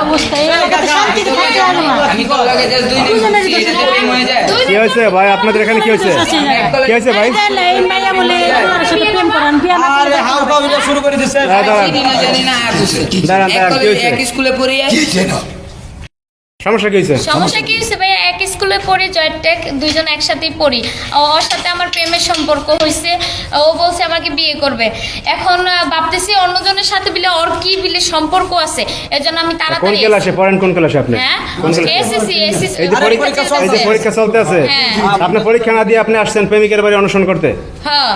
অবস্থা, এই এলাকাতে শান্তিতে থাকতে পারে না। আমি কল লাগে যে 2 দিন ঘুরছি, এটাতে প্রেম হয়ে যায়। কি হয়েছে ভাই আপনাদের এখানে কি হয়েছে কি হয়েছে ভাই এই মাইয়া বলে ওনার সাথে প্রেম করেন, বিয়া না আরে হালকা ভিডিও শুরু করে দিছে। দিনও জানি না আর কিছু। দাঁড়ান, এক কি হয়েছে? এক স্কুলে পড়ি সমস্যা কি হয়েছে সমস্যা কি হয়েছে ভাই, এক স্কুলে পড়ি, জয়টেক, দুইজন একসাথেই পড়ি। ওর সাথে আমার প্রেমের সম্পর্ক হয়েছে, ও বলছে আমাকে বিয়ে করবে। এখন ভাবতেছি অন্যজনের সাথে বিলে ওর কি বিলে সম্পর্ক আছে, এজন্য আমি কোন তাড়াতাড়ি ক্লাসে পড়েন কোন ক্লাসে আপনি হ্যাঁ কোন ক্লাসে? এসএসসি এই যে পরীক্ষা এই যে পরীক্ষা চলতে আছে হ্যাঁ। আপনি পরীক্ষা না দিয়ে আপনি আসছেন প্রেমিকের বাড়ি অনুসরণ করতে হ্যাঁ।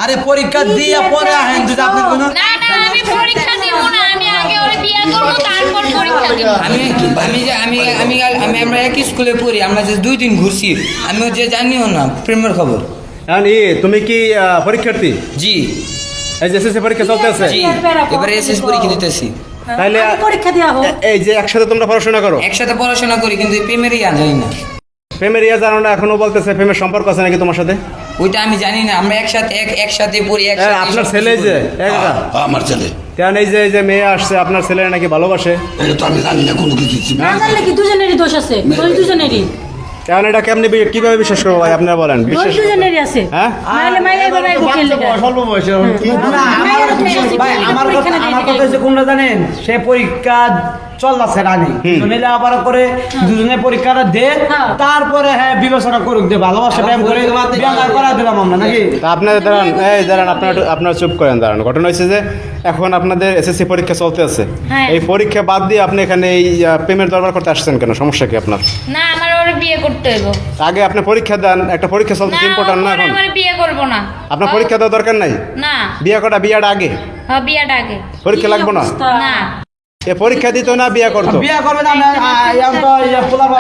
আরে পরীক্ষা দিয়ে পরে আহেন যদি আপনি কোনো না না আমি পরীক্ষা দিব না, আমি আগে ওরে বিয়ে করব তারপর পরীক্ষা দিব। আমি আমি যে আমি আমি আমি আমরা এক স্কুলে পড়ি, আমরা যে 2 দিন ঘুরছি, আমিও যে জানিও না প্রেমের খবর। এখন তুমি কি পরীক্ষার্থী জি এই যে এসএসসি পরীক্ষা চলতে আছে জি, এবারে এসএস পরীক্ষা দিতেছি। তাইলে পরীক্ষা দেওয়া হোক। এই যে একসাথে তোমরা পড়াশোনা করো একসাথে পড়াশোনা করি কিন্তু প্রেমের ইয়া জানি না। প্রেমের ইয়া জানো না, এখনো বলতেছে প্রেমের সম্পর্ক আছে নাকি তোমার সাথে? ওইটা আমি জানি না, আমরা একসাথে একসাথে পড়ি হ্যাঁ, আপনার ছেলে যে একা আমার ছেলে কেন এই যে মেয়ে আসছে আপনার ছেলে নাকি ভালোবাসে, এটা তো আমি জানি না কোনো কিছু। না জানলে কি দুজনেরই দোষ আছে, দোষ দুজনেরই, কেন এটা কেমনি কিভাবে বিশ্বাস করবো ভাই আপনারা বলেন? দোষ বিশ্বাস দুজনেরই আছে। হ্যাঁ নাহলে মাইয়া এভাবে বকের লেগে। না, ভাই আমার কথা হচ্ছে কোনটা জানেন, সে পরীক্ষা চলতেছে রানি দুজনে আবার করে দুজনে পরীক্ষাটা দে, তারপরে হ্যাঁ বিবেচনা করুক দে, ভালোবাসা প্রেম করে বিয়ে করা দিলাম আমরা নাকি। তা আপনাদের দাঁড়ান, এই দাঁড়ান, আপনারা চুপ করেন, দাঁড়ান। ঘটনা হয়েছে যে এখন আপনাদের এসএসসি পরীক্ষা চলতে আছে, হ্যাঁ। এই পরীক্ষা বাদ দিয়ে আপনি এখানে এই প্রেমের দরবার করতে আসছেন কেন? সমস্যা কি আপনার? না আমার ওরে বিয়ে করতে হইব। আগে আপনি পরীক্ষা দেন, একটা পরীক্ষা চলতে না ইম্পর্টেন্ট না এখন? আমার বিয়ে করব না। আপনার পরীক্ষা দেওয়ার দরকার নাই, না বিয়াটা আগে, হ্যাঁ বিয়েটা আগে। পরীক্ষা লাগবে না? না এ পরীক্ষা দিত না বিয়া করতো? বিয়ে করবে না,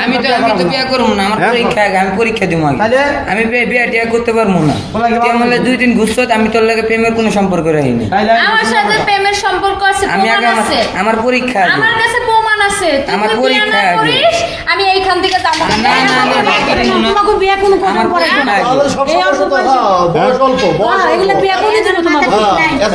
আমি তো বিয়ে করবো না, আমার হ্যাঁ? পরীক্ষা আগে, আমি পরীক্ষা দিব আগে। তাহলে? আমি বিয়ে টিয়া করতে পারবো না। তুই আমার 2 দিন ঘুরছো, আমি তোর লাগে প্রেমের কোনো সম্পর্ক রাখিনি। আমার সাথে প্রেমের সম্পর্ক আছে, আমি প্রমাণ আগে আছে। আমার পরীক্ষা আগে। আমার কাছে প্রমাণ আছে, তুই আমার যদি বিয়ে না পরীক্ষা আগে। করিস, আমি এইখান থেকে যাবো না। না, না, না, না, তোমাকে বিয়ে কোনো কথা আমার করে পরীক্ষা না। আগে। এই অল্প বয়সে। হ্যাঁ, এগুলো বিয়ে করে দেবো তোমাকে।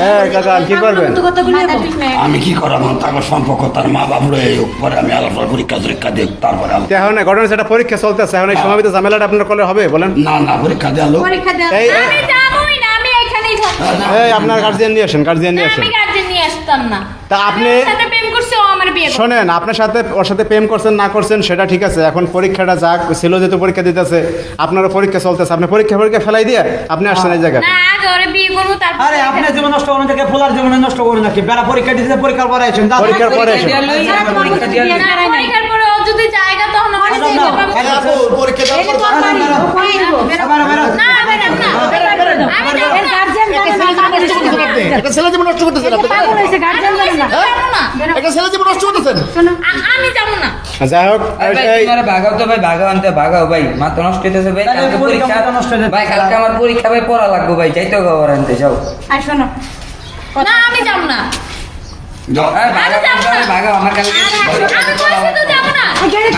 হ্যাঁ কাকা কি করবেন? তো কথাগুলো নেবো। আমি কি করাবো, তার সম্পর্ক তার মা বাপ রয়ে পরে আমি আলাদা পরীক্ষা টরীক্ষা দিই, তারপরে এখন ঘটনা সেটা পরীক্ষা চলতে আছে, এখন এই সময় ঝামেলাটা আপনার করলে হবে বলেন? না পরীক্ষা দেওয়া পরীক্ষা দেওয়া এই আমি যাবোই না, আমি এখানেই থাকবো। এই আপনার গার্জিয়ান নিয়ে আসেন, গার্জিয়ান নিয়ে আসেন। আমি গার্জেন নিয়ে আসতাম না। তা আপনি আমার সাথে প্রেম করছে, ও আমার বিয়ে করছে। শোনেন, আপনার সাথে ওর সাথে প্রেম করছেন না করছেন সেটা ঠিক আছে, এখন পরীক্ষাটা যাক ছিল, যেহেতু পরীক্ষা দিতেছে, আপনারও পরীক্ষা চলতেছে, আপনি পরীক্ষা ফেলাই দিয়ে আপনি আসছেন এই জায়গায়। না আগে ওরে বিয়ে করবো তারপর। আরে আপনার জীবন নষ্ট করুন থেকে ফুলার জীবন নষ্ট করুন নাকি? বেড়া পরীক্ষা দিতে পরীক্ষার পরে আসেন, পরীক্ষার পরে এসে পরীক্ষা দিয়ে লই, পরীক্ষা দিয়ে লই। না, পরীক্ষার পরে ও যদি জায়গা তখন আমার না, বিয়ে না, করবো। আরে আপু, পরীক্ষা না, বেরোম না। আমি যাবো না। গার্জিয়ান জানে না, একটা ছেলে জীবন নষ্ট করতেছেন আপনি, পাগল হয়েছে, গার্জিয়ান জানে না। যাবো না। একটা ছেলে জীবন নষ্ট করতেছেন। আমি যাবো না। যাই হোক, এই ভাগাও তো ভাই, ভাগাও আনতে ভাগাও ভাই, মাথা নষ্ট হইতেছে ভাই। তাহলে কালকে পরীক্ষা পরীক্ষা মাথা নষ্ট হয়ে যাচ্ছে। ভাই, কালকে আমার পরীক্ষা ভাই, পড়া লাগবে ভাই, যাইতে খবর আনতে যাও। আর শোনো, না আমি যাবো না। যাও। ভাগাও আমার কালকে আমি বলছি তো যাবো না। গেড়ে